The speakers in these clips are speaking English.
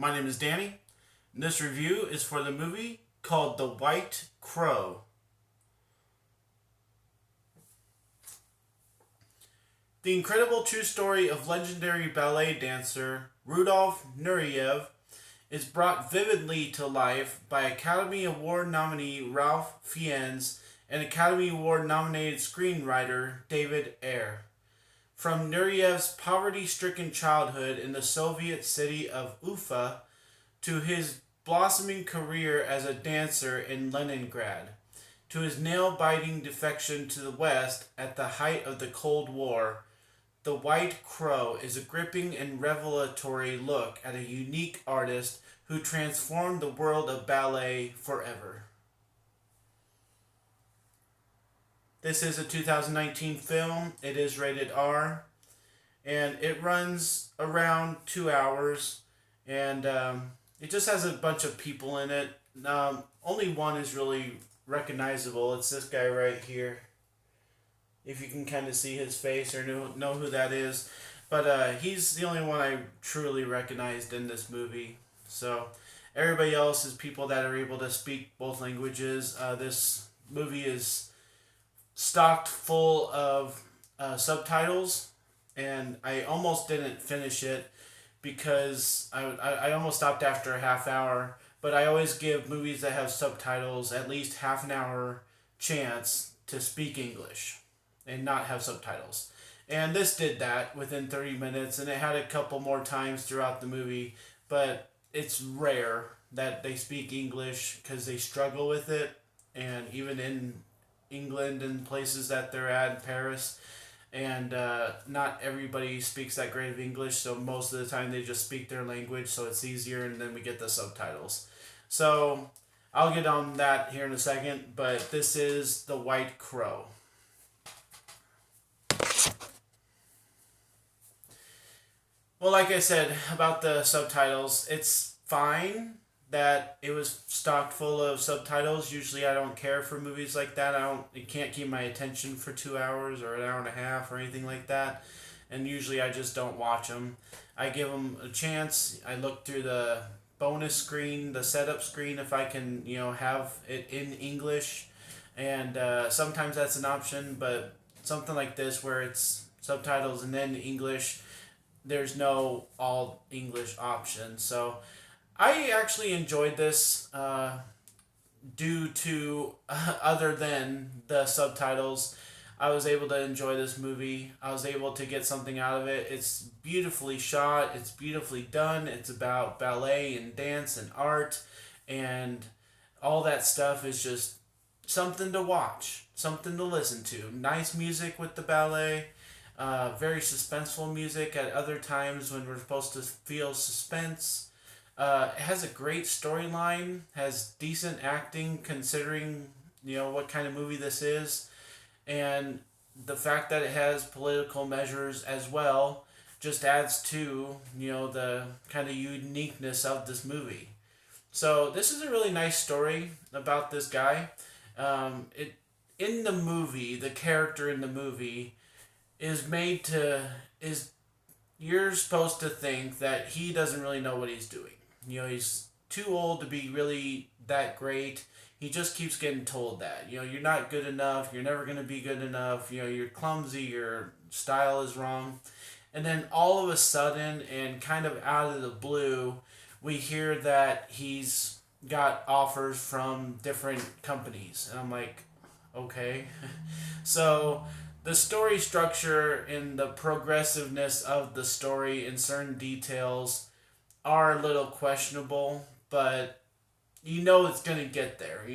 My name is Danny, and this review is for the movie called The White Crow. The incredible true story of legendary ballet dancer Rudolf Nureyev is brought vividly to life by Academy Award nominee Ralph Fiennes and Academy Award nominated screenwriter David Ayer. From Nureyev's poverty stricken childhood in the Soviet city of Ufa to his blossoming career as a dancer in Leningrad, to his nail biting defection to the West at the height of the Cold War, The White Crow is a gripping and revelatory look at a unique artist who transformed the world of ballet forever. This is a 2019 film. It is rated R, and it runs around 2 hours, and it just has a bunch of people in it. Only one is really recognizable. It's this guy right here. If you can kind of see his face or know who that is. But he's the only one I truly recognized in this movie. So everybody else is people that are able to speak both languages. This movie is stocked full of subtitles, and I almost didn't finish it because I almost stopped after a half hour. But I always give movies that have subtitles at least half an hour chance to speak English and not have subtitles. And this did that within 30 minutes, and it had a couple more times throughout the movie, but it's rare that they speak English because they struggle with it, and even in England and places that they're at, Paris, and not everybody speaks that great of English, so most of the time they just speak their language, so it's easier, and then we get the subtitles. So I'll get on that here in a second, but this is The White Crow. Well, like I said about the subtitles, it's fine that it was stocked full of subtitles. Usually, I don't care for movies like that. It can't keep my attention for 2 hours or an hour and a half or anything like that. And usually, I just don't watch them. I give them a chance. I look through the bonus screen, the setup screen, if I can, have it in English. And sometimes that's an option, but something like this where it's subtitles and then English, there's no all English option. So I actually enjoyed this due to, other than the subtitles, I was able to enjoy this movie. I was able to get something out of it. It's beautifully shot, it's beautifully done. It's about ballet and dance and art, and all that stuff is just something to watch, something to listen to. Nice music with the ballet. Very suspenseful music at other times when we're supposed to feel suspense. It has a great storyline, has decent acting considering, what kind of movie this is. And the fact that it has political measures as well just adds to, the kind of uniqueness of this movie. So this is a really nice story about this guy. It in the movie, the character in the movie is made to is you're supposed to think that he doesn't really know what he's doing. He's too old to be really that great. He just keeps getting told that. You're not good enough. You're never going to be good enough. You're clumsy. Your style is wrong. And then all of a sudden, and kind of out of the blue, we hear that he's got offers from different companies. And I'm like, okay. So the story structure and the progressiveness of the story in certain details are a little questionable, but it's going to get there.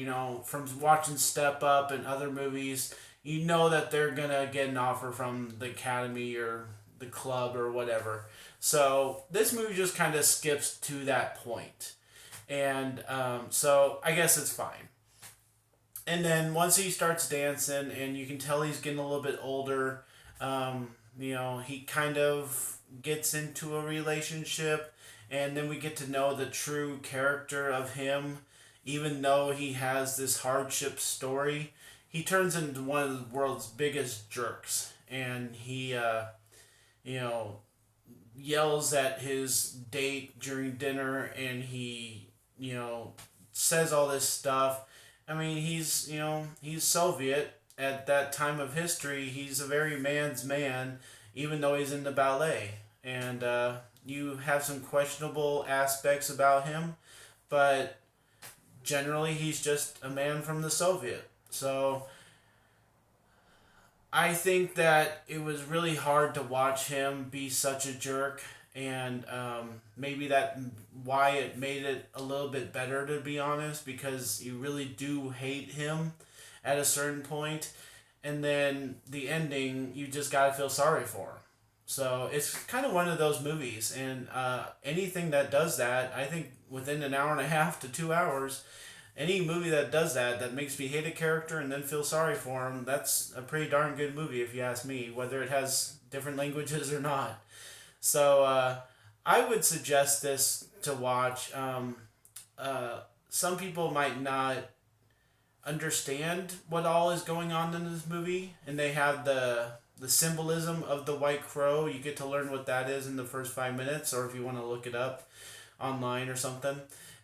From watching Step Up and other movies, that they're going to get an offer from the Academy or the club or whatever. So this movie just kind of skips to that point. And so I guess it's fine. And then once he starts dancing, and you can tell he's getting a little bit older, he kind of gets into a relationship, and then we get to know the true character of him. Even though he has this hardship story, he turns into one of the world's biggest jerks, and he, yells at his date during dinner, and he, says all this stuff. I mean, he's Soviet at that time of history. He's a very man's man, even though he's in the ballet. And you have some questionable aspects about him, but generally he's just a man from the Soviet. So I think that it was really hard to watch him be such a jerk, and maybe that why it made it a little bit better, to be honest, because you really do hate him at a certain point, and then the ending you just gotta feel sorry for him. So it's kind of one of those movies, and anything that does that, I think within an hour and a half to 2 hours, any movie that does that, that makes me hate a character and then feel sorry for him, that's a pretty darn good movie if you ask me, whether it has different languages or not. So I would suggest this to watch. Some people might not understand what all is going on in this movie, and they have the symbolism of the White Crow. You get to learn what that is in the first 5 minutes, or if you want to look it up online or something.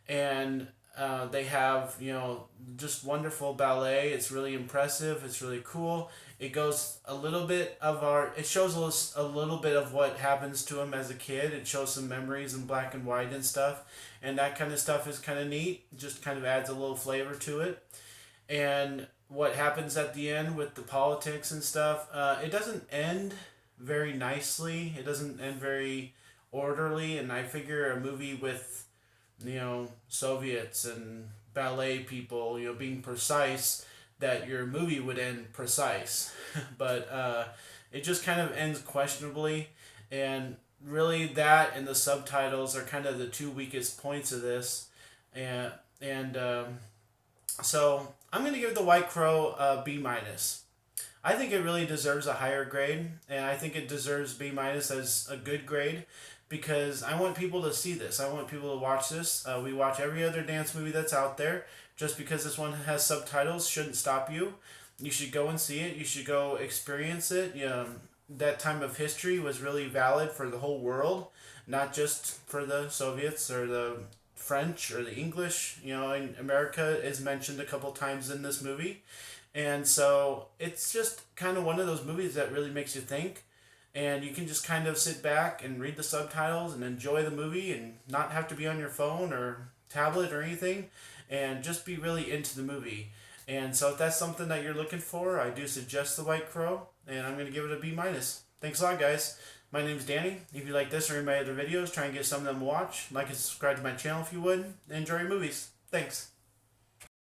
And they have, just wonderful ballet. It's really impressive. It's really cool. It goes a little bit of it shows a little bit of what happens to him as a kid. It shows some memories in black and white and stuff. And that kind of stuff is kind of neat. Just kind of adds a little flavor to it. And what happens at the end with the politics and stuff, it doesn't end very nicely. It doesn't end very orderly. And I figure a movie with Soviets and ballet people, being precise, that your movie would end precise. But it just kind of ends questionably. And really, that and the subtitles are kind of the two weakest points of this. And so I'm going to give The White Crow a B minus. I think it really deserves a higher grade, and I think it deserves B minus as a good grade, because I want people to see this. I want people to watch this. We watch every other dance movie that's out there. Just because this one has subtitles shouldn't stop you. You should go and see it. You should go experience it. That time of history was really valid for the whole world, not just for the Soviets or the French or the English. In America is mentioned a couple times in this movie. And so it's just kind of one of those movies that really makes you think. And you can just kind of sit back and read the subtitles and enjoy the movie and not have to be on your phone or tablet or anything, and just be really into the movie. And so if that's something that you're looking for, I do suggest The White Crow, and I'm going to give it a B minus. Thanks a lot, guys. My name's Danny. If you like this or any of my other videos, try and get some of them to watch. Like and subscribe to my channel if you would. And enjoy your movies. Thanks.